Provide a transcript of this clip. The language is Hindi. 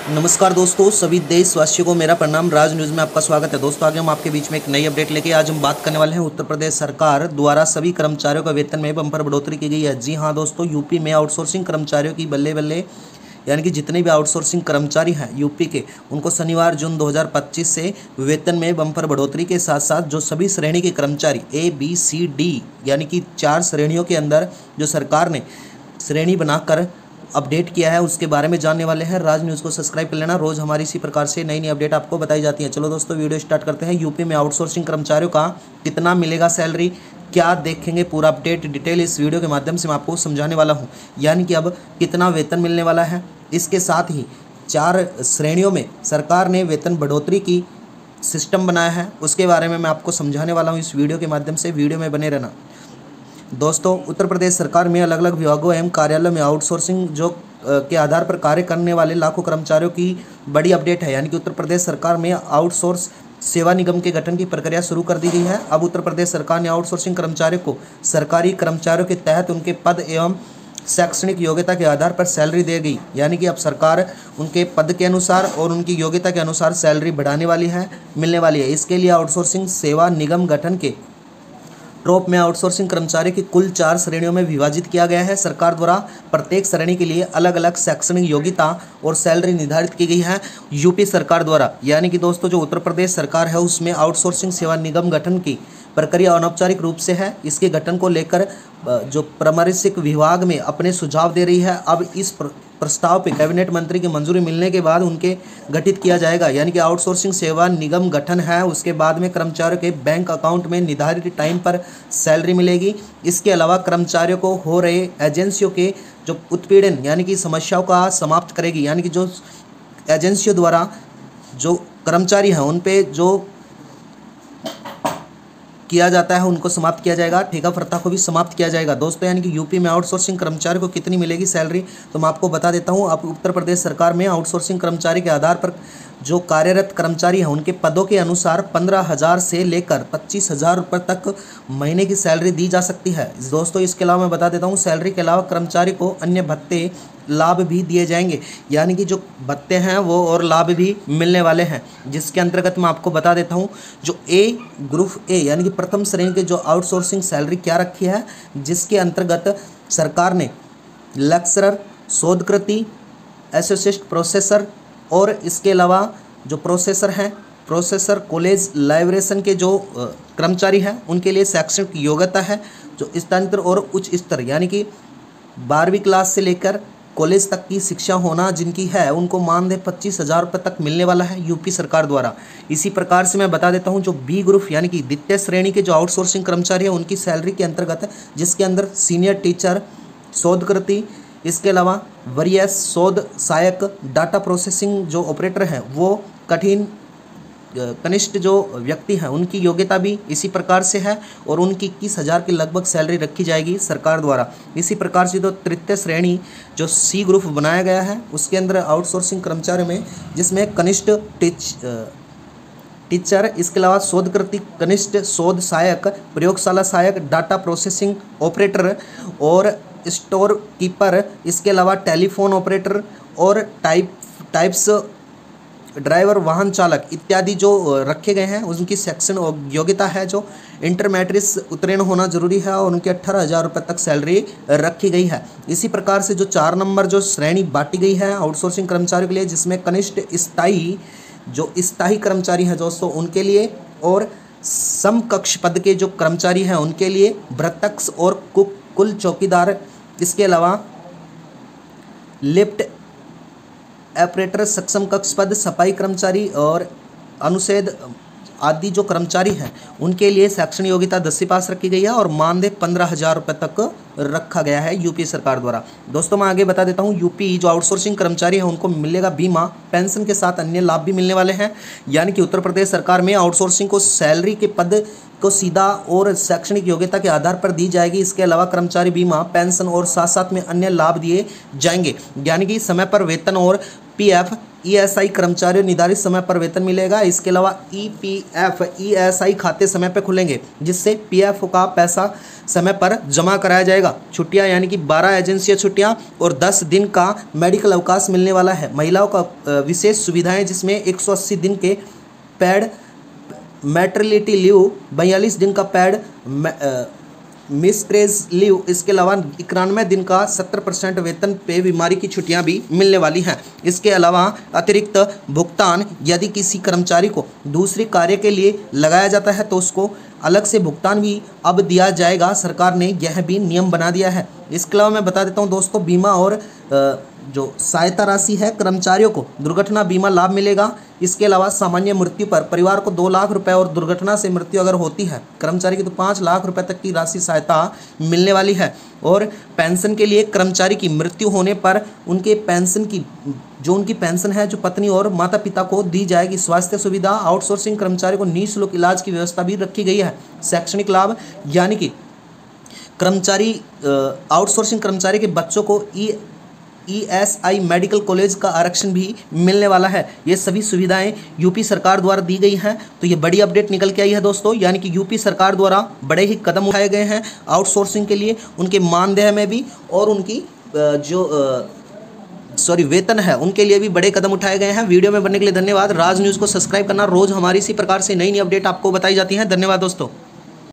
नमस्कार दोस्तों, सभी देशवासियों को मेरा प्रणाम। राज न्यूज़ में आपका स्वागत है। दोस्तों आगे हम आपके बीच में एक नई अपडेट लेके आज हम बात करने वाले हैं। उत्तर प्रदेश सरकार द्वारा सभी कर्मचारियों का वेतन में बम्पर बढ़ोतरी की गई है। जी हां दोस्तों, यूपी में आउटसोर्सिंग कर्मचारियों की बल्ले बल्ले, यानी कि जितने भी आउटसोर्सिंग कर्मचारी हैं यूपी के, उनको शनिवार जून 2025 से वेतन में बम्पर बढ़ोतरी के साथ साथ जो सभी श्रेणी के कर्मचारी ABCD यानी कि 4 श्रेणियों के अंदर जो सरकार ने श्रेणी बनाकर अपडेट किया है उसके बारे में जानने वाले हैं। राज न्यूज़ को सब्सक्राइब कर लेना, रोज़ हमारी इसी प्रकार से नई नई अपडेट आपको बताई जाती है। चलो दोस्तों वीडियो स्टार्ट करते हैं। यूपी में आउटसोर्सिंग कर्मचारियों का कितना मिलेगा सैलरी, क्या देखेंगे पूरा अपडेट डिटेल इस वीडियो के माध्यम से मैं आपको समझाने वाला हूँ। यानी कि अब कितना वेतन मिलने वाला है, इसके साथ ही 4 श्रेणियों में सरकार ने वेतन बढ़ोतरी की सिस्टम बनाया है, उसके बारे में मैं आपको समझाने वाला हूँ इस वीडियो के माध्यम से। वीडियो में बने रहना। दोस्तों उत्तर प्रदेश सरकार में अलग अलग विभागों एवं कार्यालयों में आउटसोर्सिंग के आधार पर कार्य करने वाले लाखों कर्मचारियों की बड़ी अपडेट है। यानी कि उत्तर प्रदेश सरकार में आउटसोर्स सेवा निगम के गठन की प्रक्रिया शुरू कर दी गई है। अब उत्तर प्रदेश सरकार ने आउटसोर्सिंग कर्मचारियों को सरकारी कर्मचारियों के तहत उनके पद एवं शैक्षणिक योग्यता के आधार पर सैलरी देगी। यानी कि अब सरकार उनके पद के अनुसार और उनकी योग्यता के अनुसार सैलरी बढ़ाने वाली है, मिलने वाली है। इसके लिए आउटसोर्सिंग सेवा निगम गठन के टॉप में आउटसोर्सिंग कर्मचारी की कुल 4 श्रेणियों में विभाजित किया गया है। सरकार द्वारा प्रत्येक श्रेणी के लिए अलग अलग शैक्षणिक योग्यता और सैलरी निर्धारित की गई है यूपी सरकार द्वारा। यानी कि दोस्तों जो उत्तर प्रदेश सरकार है उसमें आउटसोर्सिंग सेवा निगम गठन की प्रक्रिया अनौपचारिक रूप से है। इसके गठन को लेकर जो परामर्शिक विभाग में अपने सुझाव दे रही है। अब इस प्रस्ताव पे कैबिनेट मंत्री की मंजूरी मिलने के बाद उनके गठित किया जाएगा। यानी कि आउटसोर्सिंग सेवा निगम गठन है, उसके बाद में कर्मचारियों के बैंक अकाउंट में निर्धारित टाइम पर सैलरी मिलेगी। इसके अलावा कर्मचारियों को हो रहे एजेंसियों के जो उत्पीड़न यानी कि समस्याओं का समाप्त करेगी। यानी कि जो एजेंसियों द्वारा जो कर्मचारी हैं उन पे जो किया जाता है उनको समाप्त किया जाएगा, ठेका प्रथा को भी समाप्त किया जाएगा। दोस्तों यानी कि यूपी में आउटसोर्सिंग कर्मचारी को कितनी मिलेगी सैलरी, तो मैं आपको बता देता हूं। आप उत्तर प्रदेश सरकार में आउटसोर्सिंग कर्मचारी के आधार पर जो कार्यरत कर्मचारी हैं उनके पदों के अनुसार 15,000 से लेकर 25,000 रुपये तक महीने की सैलरी दी जा सकती है। दोस्तों इसके अलावा मैं बता देता हूँ, सैलरी के अलावा कर्मचारी को अन्य भत्ते लाभ भी दिए जाएंगे। यानी कि जो भत्ते हैं वो और लाभ भी मिलने वाले हैं, जिसके अंतर्गत मैं आपको बता देता हूँ। जो ग्रुप ए यानी कि प्रथम श्रेणी के जो आउटसोर्सिंग सैलरी क्या रखी है, जिसके अंतर्गत सरकार ने लेक्चरर, शोधकृति, एसोसिएट प्रोफेसर और इसके अलावा जो प्रोफेसर हैं, प्रोफेसर कॉलेज लाइब्रेशन के जो कर्मचारी हैं उनके लिए शैक्षणिक योग्यता है जो स्नातक और उच्च स्तर यानी कि 12वीं क्लास से लेकर कॉलेज तक की शिक्षा होना जिनकी है उनको मानदेय 25,000 रुपये तक मिलने वाला है यूपी सरकार द्वारा। इसी प्रकार से मैं बता देता हूं, जो बी ग्रुप यानी कि द्वितीय श्रेणी के जो आउटसोर्सिंग कर्मचारी हैं उनकी सैलरी के अंतर्गत जिसके अंदर सीनियर टीचर, शोधकृति, इसके अलावा वरीय शोध सहायक, डाटा प्रोसेसिंग जो ऑपरेटर हैं वो कनिष्ठ जो व्यक्ति हैं उनकी योग्यता भी इसी प्रकार से है और उनकी 21,000 के लगभग सैलरी रखी जाएगी सरकार द्वारा। इसी प्रकार से जो तृतीय श्रेणी जो सी ग्रुप बनाया गया है उसके अंदर आउटसोर्सिंग कर्मचारियों में जिसमें कनिष्ठ टीचर, इसके अलावा शोधकृति, कनिष्ठ शोध सहायक, प्रयोगशाला सहायक, डाटा प्रोसेसिंग ऑपरेटर और स्टोर कीपर, इसके अलावा टेलीफोन ऑपरेटर और टाइप्स ड्राइवर, वाहन चालक इत्यादि जो रखे गए हैं उनकी सेक्शन योग्यता है जो इंटरमेट्रिक उत्तीर्ण होना जरूरी है और उनके 18,000 रुपये तक सैलरी रखी गई है। इसी प्रकार से जो 4 नंबर जो श्रेणी बांटी गई है आउटसोर्सिंग कर्मचारियों के लिए, जिसमें कनिष्ठ स्थायी कर्मचारी हैं दोस्तों उनके लिए और समकक्ष पद के जो कर्मचारी हैं उनके लिए, भृतक और कुल चौकीदार, इसके अलावा लिफ्ट ऑपरेटर, सक्षम कक्ष पद, सफाई कर्मचारी और अनुच्छेद आदि जो कर्मचारी हैं उनके लिए शैक्षणिक योग्यता 10वीं पास रखी गई है और मानदेय 15,000 रुपये तक रखा गया है यूपी सरकार द्वारा। दोस्तों मैं आगे बता देता हूं, यूपी जो आउटसोर्सिंग कर्मचारी हैं उनको मिलेगा बीमा, पेंशन के साथ अन्य लाभ भी मिलने वाले हैं। यानी कि उत्तर प्रदेश सरकार में आउटसोर्सिंग को सैलरी के पद को सीधा और शैक्षणिक योग्यता के आधार पर दी जाएगी। इसके अलावा कर्मचारी बीमा, पेंशन और साथ साथ में अन्य लाभ दिए जाएंगे, यानी कि समय पर वेतन और पीएफ, ईएसआई कर्मचारियों निर्धारित समय पर वेतन मिलेगा। इसके अलावा ईपीएफ, ईएसआई खाते समय पर खुलेंगे, जिससे पीएफ का पैसा समय पर जमा कराया जाएगा। छुट्टियां यानी कि 12 एजेंसी छुट्टियां और 10 दिन का मेडिकल अवकाश मिलने वाला है। महिलाओं का विशेष सुविधाएं, जिसमें 180 दिन के पेड मैटरनिटी लीव, 42 दिन का पेड मिस्ट्रेस लीव, इसके अलावा 91 दिन का 70% वेतन पे बीमारी की छुट्टियां भी मिलने वाली हैं। इसके अलावा अतिरिक्त भुगतान, यदि किसी कर्मचारी को दूसरे कार्य के लिए लगाया जाता है तो उसको अलग से भुगतान भी अब दिया जाएगा। सरकार ने यह भी नियम बना दिया है। इसके अलावा मैं बता देता हूं दोस्तों, बीमा और जो सहायता राशि है, कर्मचारियों को दुर्घटना बीमा लाभ मिलेगा। इसके अलावा सामान्य मृत्यु पर परिवार को 2 लाख रुपए और दुर्घटना से मृत्यु अगर होती है कर्मचारी की तो 5 लाख रुपए तक की राशि सहायता मिलने वाली है। और पेंशन के लिए कर्मचारी की मृत्यु होने पर उनके पेंशन की जो उनकी पेंशन है, जो पत्नी और माता पिता को दी जाएगी। स्वास्थ्य सुविधा, आउटसोर्सिंग कर्मचारी को निःशुल्क इलाज की व्यवस्था भी रखी गई है। शैक्षणिक लाभ, यानी कि कर्मचारी आउटसोर्सिंग कर्मचारी के बच्चों को ईएसआई मेडिकल कॉलेज का आरक्षण भी मिलने वाला है। ये सभी सुविधाएं यूपी सरकार द्वारा दी गई हैं। तो ये बड़ी अपडेट निकल के आई है दोस्तों, यानी कि यूपी सरकार द्वारा बड़े ही कदम उठाए गए हैं आउटसोर्सिंग के लिए, उनके मानदेय में भी और उनकी वेतन है उनके लिए भी बड़े कदम उठाए गए हैं। वीडियो में बनने के लिए धन्यवाद। राज न्यूज़ को सब्सक्राइब करना, रोज हमारी इसी प्रकार से नई नई अपडेट आपको बताई जाती हैं। धन्यवाद दोस्तों।